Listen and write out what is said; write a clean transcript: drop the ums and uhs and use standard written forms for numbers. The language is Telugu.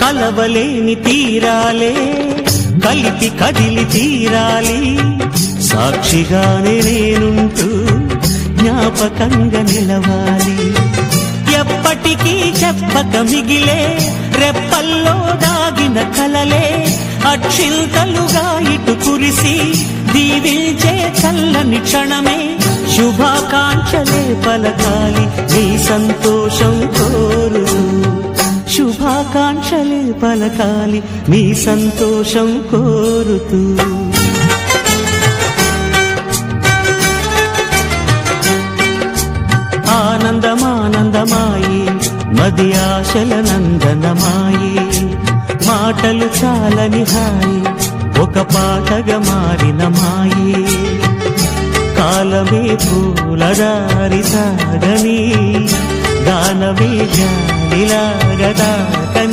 కలవలేని తీరాలే కలిపి కదిలి తీరాలి, సాక్షిగానే నేనుంటూ జ్ఞాపకంగా నిలవాలి. ఎప్పటికీ చెప్పక మిగిలే రెప్పల్లో దాగిన కలలే అక్షింతలుగా ఇటు కురిసి దీవించే చల్లని క్షణమే. శుభాకాంక్షలే పలకాలి నీ సంతోషం కోరుతూ, శుభాకాంక్షలే పలకాలి నీ సంతోషం కోరుతూ. ఆనందమానందమాయి మది ఆశల నందనమాయి, మాటలు చాలని హాయి ఒక పాటగా మారిన మాయి. కాలమే పూలదారి సాగని, గానమే జాలిలాగ దాకని.